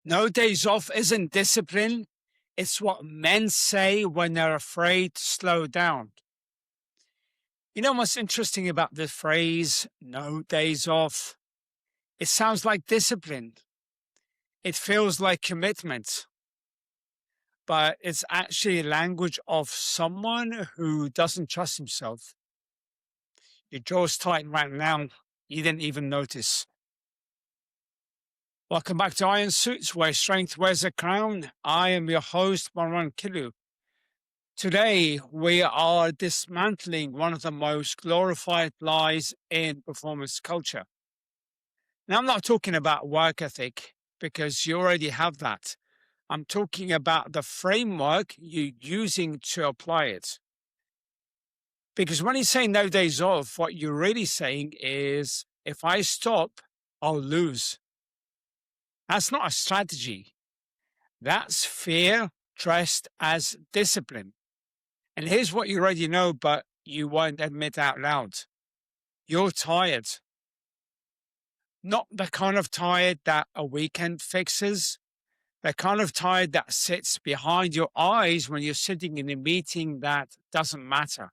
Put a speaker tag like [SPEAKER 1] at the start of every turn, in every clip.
[SPEAKER 1] No days off isn't discipline. It's what men say when they're afraid to slow down. You know what's interesting about the phrase, no days off? It sounds like discipline. It feels like commitment, but it's actually language of someone who doesn't trust himself. Your jaw's tight right now. You didn't even notice. Welcome back to Iron Suits, where strength wears a crown. I am your host, Marwan Kilu. Today, we are dismantling one of the most glorified lies in performance culture. Now, I'm not talking about work ethic because you already have that. I'm talking about the framework you're using to apply it. Because when you say no days off, what you're really saying is if I stop, I'll lose. That's not a strategy. That's fear dressed as discipline. And here's what you already know, but you won't admit out loud. You're tired. Not the kind of tired that a weekend fixes, the kind of tired that sits behind your eyes when you're sitting in a meeting that doesn't matter.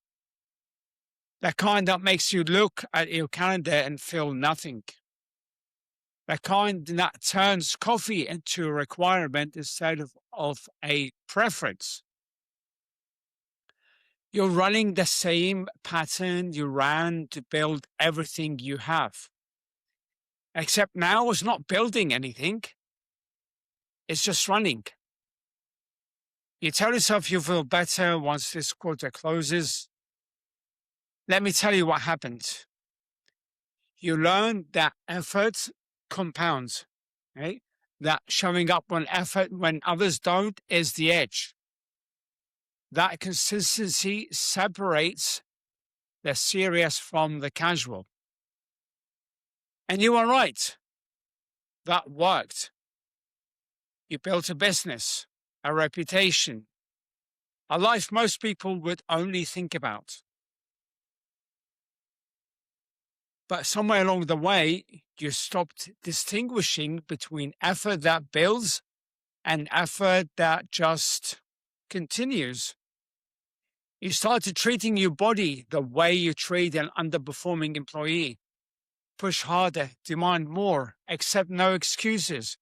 [SPEAKER 1] The kind that makes you look at your calendar and feel nothing. The kind that turns coffee into a requirement instead of a preference. You're running the same pattern you ran to build everything you have. Except now it's not building anything. It's just running. You tell yourself you feel better once this quarter closes. Let me tell you what happened. You learn that effort compounds, right? That showing up on effort when others don't is the edge. That consistency separates the serious from the casual. And you are right. That worked. You built a business, a reputation, a life most people would only think about. But somewhere along the way, you stopped distinguishing between effort that builds and effort that just continues. You started treating your body the way you treat an underperforming employee. Push harder, demand more, accept no excuses.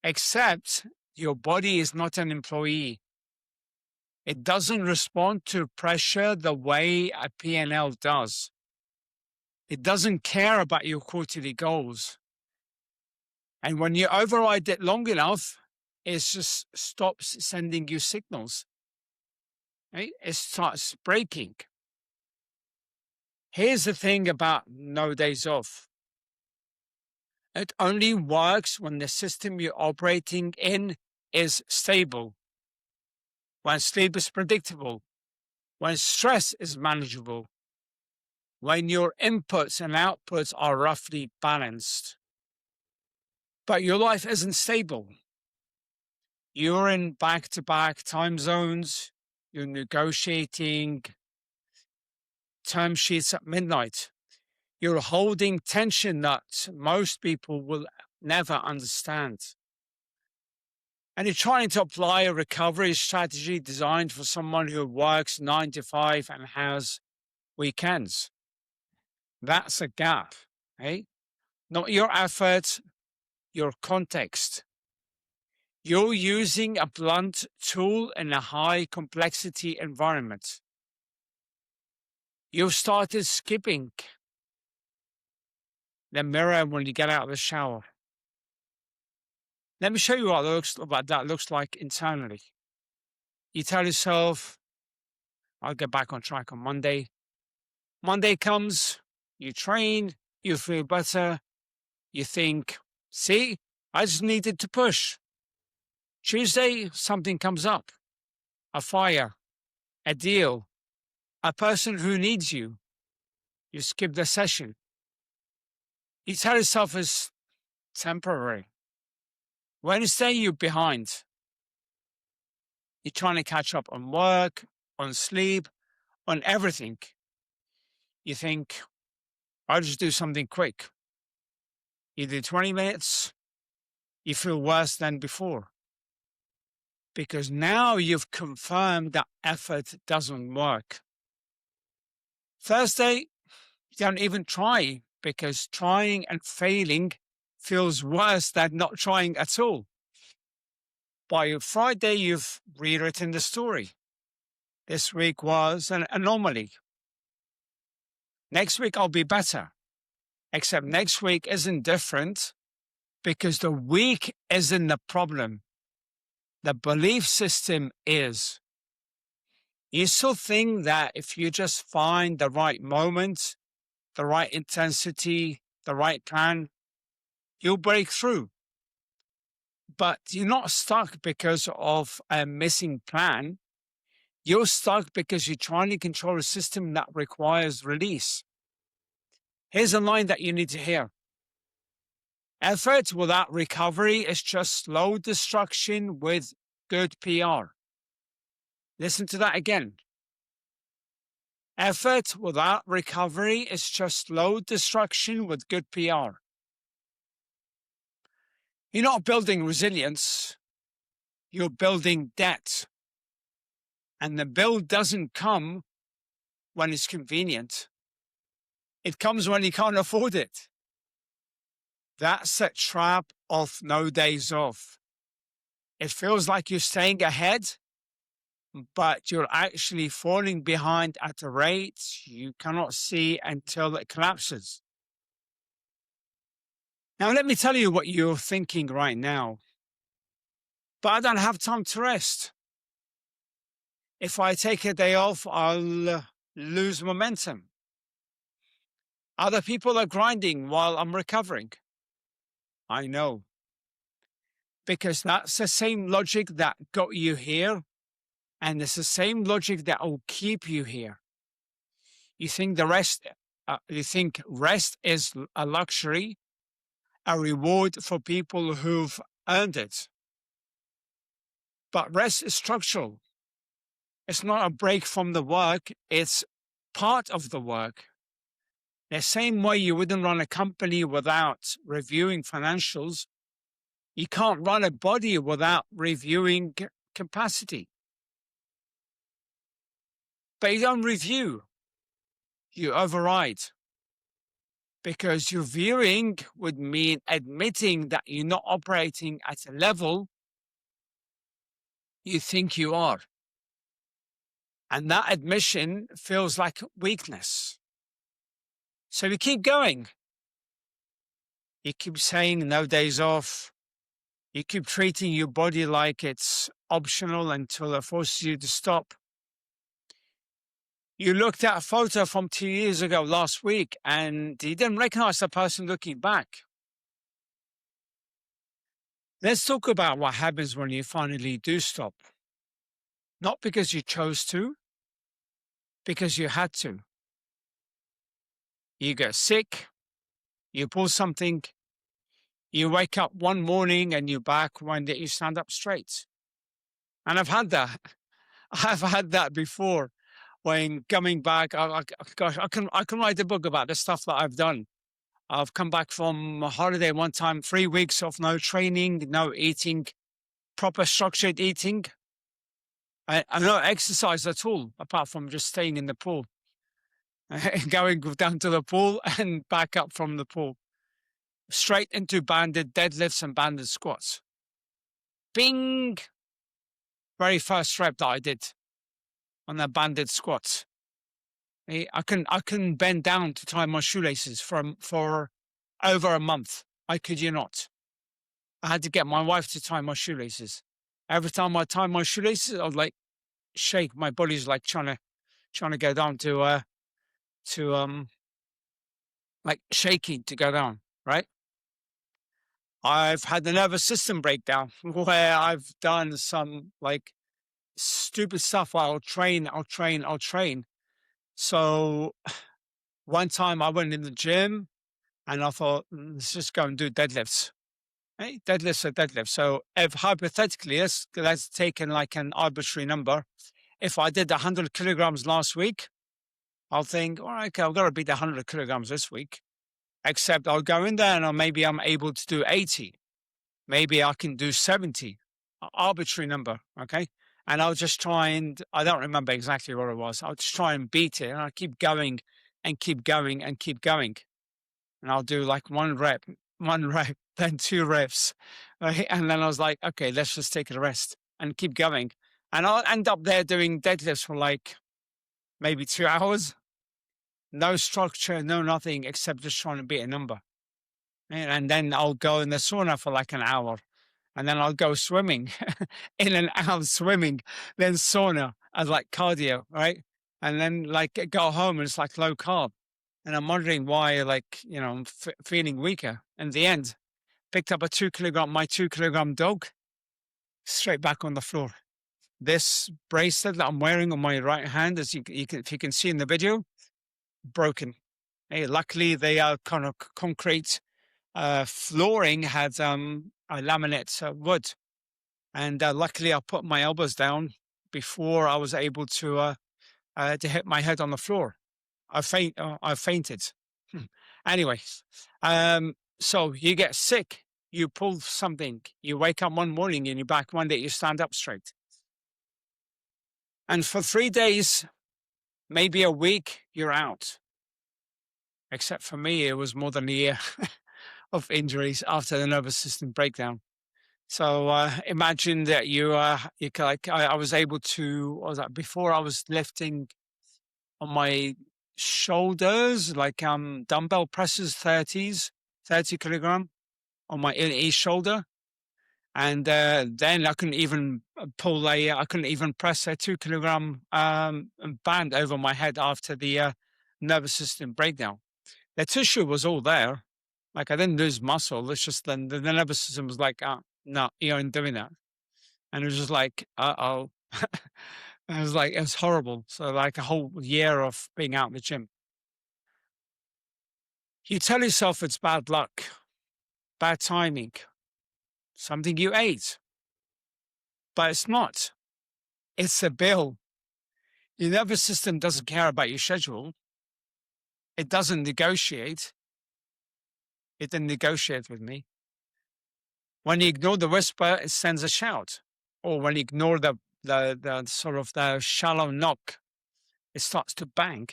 [SPEAKER 1] Except your body is not an employee. It doesn't respond to pressure the way a P&L does. It doesn't care about your quarterly goals. And when you override it long enough, it just stops sending you signals. Right? It starts breaking. Here's the thing about no days off. It only works when the system you're operating in is stable, when sleep is predictable, when stress is manageable, when your inputs and outputs are roughly balanced. But your life isn't stable. You're in back-to-back time zones. You're negotiating term sheets at midnight. You're holding tension that most people will never understand. And you're trying to apply a recovery strategy designed for someone who works 9 to 5 and has weekends. That's a gap, eh? Not your effort, your context. You're using a blunt tool in a high complexity environment. You've started skipping the mirror when you get out of the shower. Let me show you what that looks like internally. You tell yourself, I'll get back on track on Monday. Monday comes, you train, you feel better. You think, see, I just needed to push. Tuesday, something comes up. A fire, a deal, a person who needs you. You skip the session. You tell yourself it's temporary. Wednesday, you're behind. You're trying to catch up on work, on sleep, on everything. You think, I'll just do something quick. You do 20 minutes, you feel worse than before. Because now you've confirmed that effort doesn't work. Thursday, don't even try, because trying and failing feels worse than not trying at all. By Friday, you've rewritten the story. This week was an anomaly. Next week, I'll be better. Except next week isn't different because the week isn't the problem. The belief system is. You still think that if you just find the right moment, the right intensity, the right plan, you'll break through. But you're not stuck because of a missing plan. You're stuck because you're trying to control a system that requires release. Here's a line that you need to hear. Effort without recovery is just slow destruction with good PR. Listen to that again. Effort without recovery is just slow destruction with good PR. You're not building resilience, you're building debt. And the build doesn't come when it's convenient. It comes when you can't afford it. That's a trap of no days off. It feels like you're staying ahead, but you're actually falling behind at a rate you cannot see until it collapses. Now, let me tell you what you're thinking right now. But I don't have time to rest. If I take a day off, I'll lose momentum. Other people are grinding while I'm recovering. I know. Because that's the same logic that got you here, and it's the same logic that will keep you here. You think rest is a luxury, a reward for people who've earned it. But rest is structural. It's not a break from the work, it's part of the work. The same way you wouldn't run a company without reviewing financials, you can't run a body without reviewing capacity. But you don't review, you override. Because reviewing would mean admitting that you're not operating at a level you think you are. And that admission feels like weakness. So you keep going. You keep saying no days off. You keep treating your body like it's optional until it forces you to stop. You looked at a photo from 2 years ago last week and you didn't recognize the person looking back. Let's talk about what happens when you finally do stop. Not because you chose to, because you had to. You get sick, you pull something, you wake up one morning and you're back when you stand up straight. And I've had that. I've had that before. When coming back, gosh, I can write a book about the stuff that I've done. I've come back from a holiday one time, 3 weeks of no training, no eating, proper structured eating. I no exercise at all, apart from just staying in the pool, going down to the pool and back up from the pool, straight into banded deadlifts and banded squats. Bing! Very first rep that I did on the banded squats. I couldn't bend down to tie my shoelaces for over a month. I kid you not. I had to get my wife to tie my shoelaces. Every time I tie my shoelaces, I'd like shake. My body's like trying to go down to like shaking to go down, right? I've had the nervous system breakdown where I've done some like stupid stuff. I'll train. So one time I went in the gym and I thought, let's just go and do deadlifts. Hey, deadlifts are deadlifts. So if hypothetically, let's take in like an arbitrary number. If I did 100 kilograms last week, I'll think, all right, okay, I've got to beat 100 kilograms this week. Except I'll go in there and maybe I'm able to do 80. maybe I can do 70, arbitrary number. Okay. And I'll just try and, I don't remember exactly what it was. I'll just try and beat it. And I'll keep going and keep going and keep going. And I'll do like one rep, then two reps. Right? And then I was like, okay, let's just take a rest and keep going. And I'll end up there doing deadlifts for like maybe 2 hours. No structure, no nothing except just trying to beat a number. And then I'll go in the sauna for like an hour. And then I'll go swimming, in and out swimming, then sauna as like cardio, right? And then like go home and it's like low carb. And I'm wondering why, like, I'm feeling weaker. In the end, picked up my 2 kilogram dog, straight back on the floor. This bracelet that I'm wearing on my right hand, as if you can see in the video, broken. Hey, luckily they are kind of concrete flooring had a laminate wood, and luckily I put my elbows down before I was able to hit my head on the floor. I fainted. Anyway, so you get sick, you pull something, you wake up one morning and you're back one day, you stand up straight. And for 3 days, maybe a week, you're out. Except for me, it was more than a year of injuries after the nervous system breakdown. So imagine that you like I was able to, what was that, before I was lifting on my shoulders, like dumbbell presses, 30 kilogram on my each shoulder. And then I couldn't even I couldn't even press a 2 kilogram band over my head after the nervous system breakdown. The tissue was all there. Like I didn't lose muscle. It's just then the nervous system was like, no, you aren't doing that. And it was just like, uh-oh. It was like, it was horrible. So like a whole year of being out in the gym. You tell yourself it's bad luck, bad timing, something you ate, but it's not. It's a bill. Your nervous system doesn't care about your schedule. It doesn't negotiate. It didn't negotiate with me. When you ignore the whisper, it sends a shout. Or when you ignore the sort of the shallow knock, it starts to bang.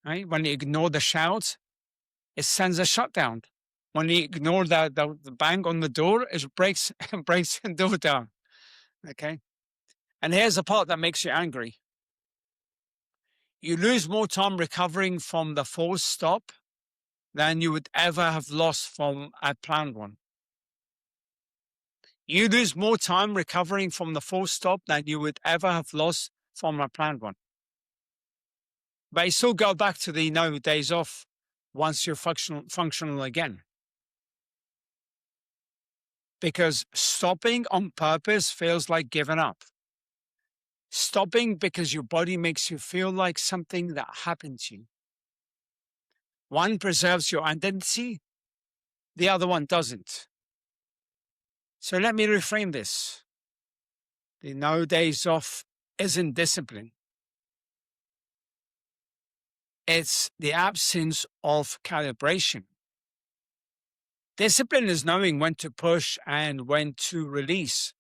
[SPEAKER 1] Right? When you ignore the shout, it sends a shutdown. When you ignore the bang on the door, it breaks the door down. Okay. And here's the part that makes you angry. You lose more time recovering from the forced stop than you would ever have lost from a planned one. You lose more time recovering from the forced stop than you would ever have lost from a planned one. But you still go back to the no days off once you're functional again. Because stopping on purpose feels like giving up. Stopping because your body makes you feel like something that happened to you. One preserves your identity, the other one doesn't. So let me reframe this. The no days off isn't discipline. It's the absence of calibration. Discipline is knowing when to push and when to release.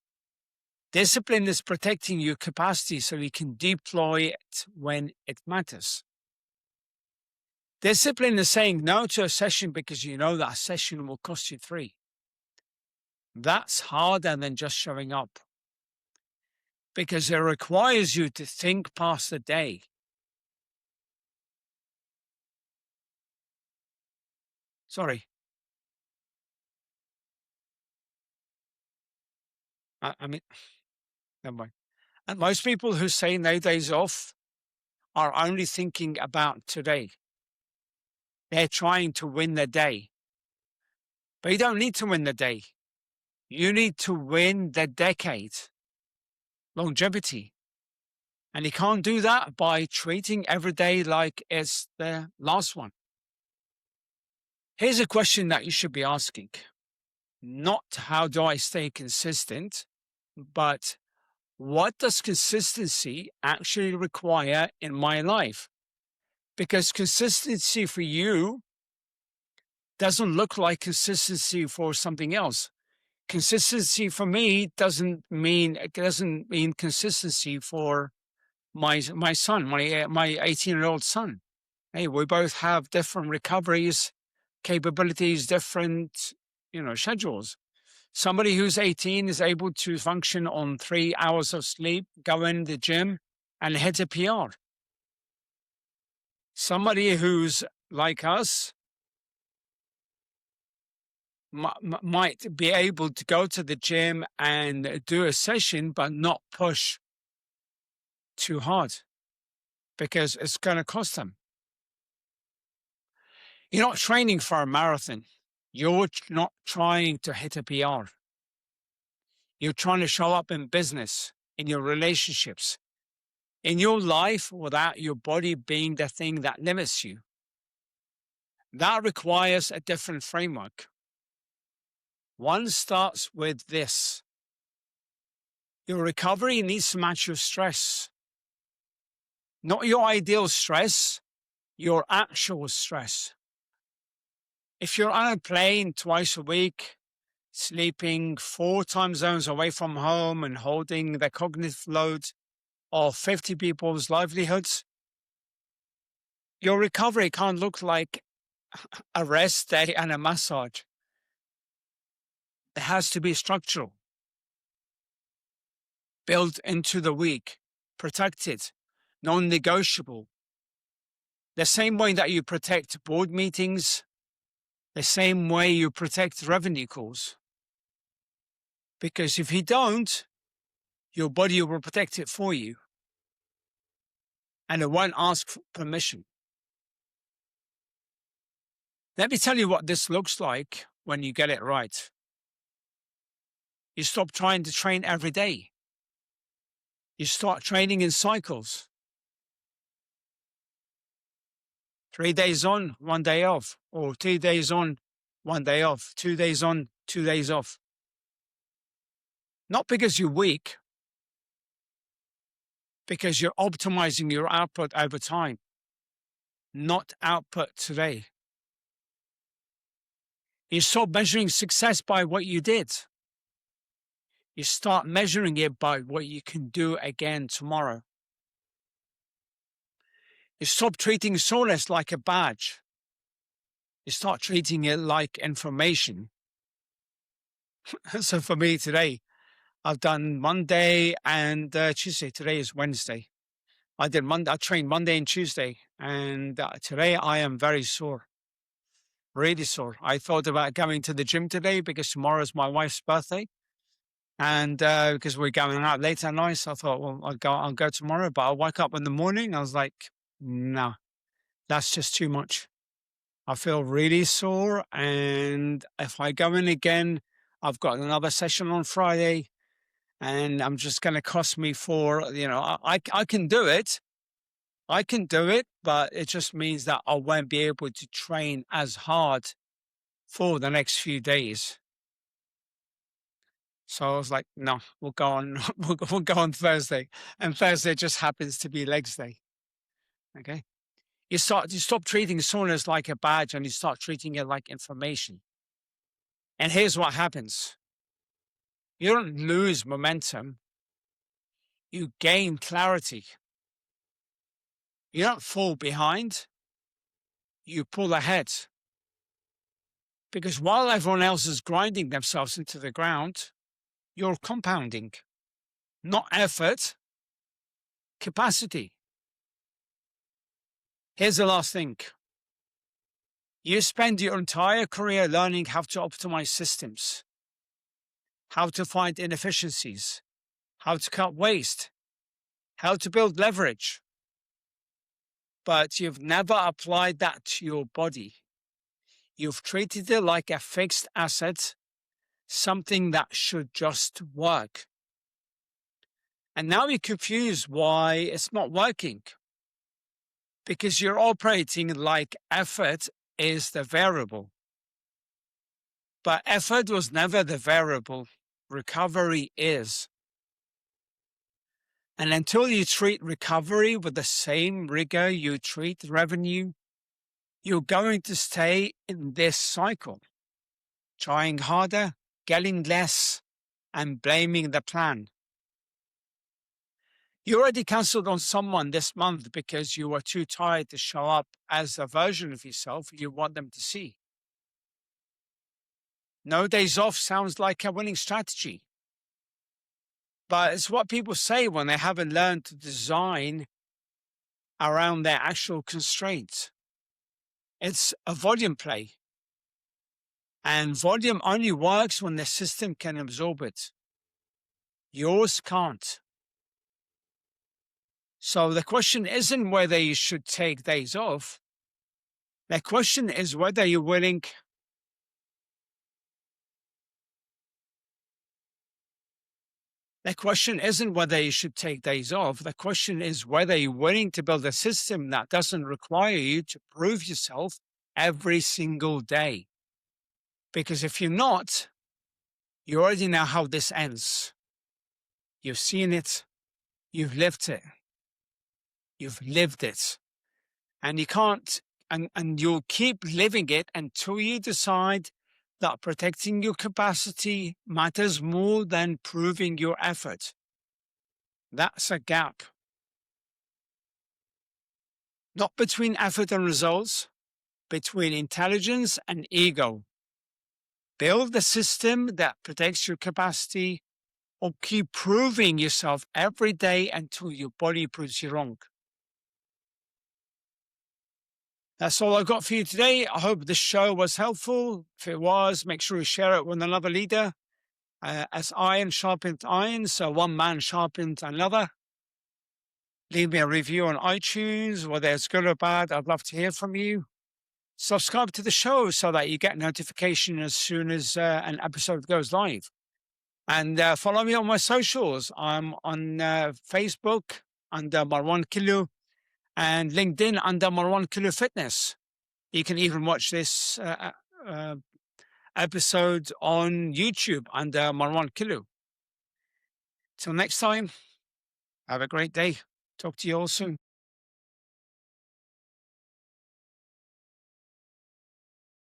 [SPEAKER 1] Discipline is protecting your capacity so you can deploy it when it matters. Discipline is saying no to a session because you know that session will cost you 3. That's harder than just showing up because it requires you to think past the day. Sorry. I mean, never mind. And most people who say no days off are only thinking about today. They're trying to win the day. But you don't need to win the day. You need to win the decade. Longevity. And you can't do that by treating every day like it's the last one. Here's a question that you should be asking. Not how do I stay consistent, but what does consistency actually require in my life? Because consistency for you doesn't look like consistency for something else. Consistency for me doesn't mean consistency for my son, my 18-year-old son. Hey, we both have different recoveries, capabilities, different, schedules. Somebody who's 18 is able to function on 3 hours of sleep, go in the gym, and hit a PR. Somebody who's like us might be able to go to the gym and do a session, but not push too hard because it's going to cost them. You're not training for a marathon. You're not trying to hit a PR. You're trying to show up in business, in your relationships, in your life without your body being the thing that limits you. That requires a different framework. One starts with this. Your recovery needs to match your stress. Not your ideal stress, your actual stress. If you're on a plane twice a week, sleeping 4 time zones away from home and holding the cognitive load of 50 people's livelihoods, your recovery can't look like a rest day and a massage. It has to be structural, built into the week, protected, non-negotiable. The same way that you protect board meetings, the same way you protect revenue calls. Because if you don't, your body will protect it for you. And it won't ask for permission. Let me tell you what this looks like when you get it right. You stop trying to train every day. You start training in cycles. 3 days on, 1 day off, or 2 days on, 1 day off, 2 days on, 2 days off. Not because you're weak, because you're optimizing your output over time, not output today. You stop measuring success by what you did. You start measuring it by what you can do again tomorrow. You stop treating soreness like a badge. You start treating it like information. So for me today, I've done Monday and Tuesday. Today is Wednesday. I trained Monday and Tuesday, and today I am very sore, really sore. I thought about going to the gym today because tomorrow is my wife's birthday, and because we're going out late at night, so I thought, well, I'll go tomorrow. But I woke up in the morning, I was like, no, that's just too much. I feel really sore, and if I go in again, I've got another session on Friday. And I'm just going to cost me I can do it. I can do it, but it just means that I won't be able to train as hard for the next few days. So I was like, no, we'll go on, we'll go on Thursday. And Thursday just happens to be legs day. Okay. You stop treating soreness like a badge and you start treating it like information. And here's what happens. You don't lose momentum. You gain clarity. You don't fall behind. You pull ahead. Because while everyone else is grinding themselves into the ground, you're compounding. Not effort, capacity. Here's the last thing. You spend your entire career learning how to optimize systems, how to find inefficiencies, how to cut waste, how to build leverage. But you've never applied that to your body. You've treated it like a fixed asset, something that should just work. And now you're confused why it's not working. Because you're operating like effort is the variable. But effort was never the variable. Recovery is. And until you treat recovery with the same rigor you treat revenue, you're going to stay in this cycle, trying harder, getting less, and blaming the plan. You already cancelled on someone this month because you were too tired to show up as a version of yourself you want them to see. No days off sounds like a winning strategy. But it's what people say when they haven't learned to design around their actual constraints. It's a volume play. And volume only works when the system can absorb it. Yours can't. So the question isn't whether you should take days off. The question is whether you're willing The question isn't whether you should take days off. The question is whether you're willing to build a system that doesn't require you to prove yourself every single day. Because if you're not, you already know how this ends. You've seen it. You've lived it. You've lived it. And you can't, and you'll keep living it until you decide that protecting your capacity matters more than proving your effort. That's a gap. Not between effort and results, between intelligence and ego. Build the system that protects your capacity, or keep proving yourself every day until your body proves you wrong. That's all I've got for you today. I hope this show was helpful. If it was, make sure you share it with another leader. As iron sharpens iron, so one man sharpens another. Leave me a review on iTunes, whether it's good or bad. I'd love to hear from you. Subscribe to the show so that you get notification as soon as an episode goes live. And follow me on my socials. I'm on Facebook under Marwan Kilu and LinkedIn under Marwan Kilu Fitness. You can even watch this episode on YouTube under Marwan Kilu. Till next time, have a great day. Talk to you all soon.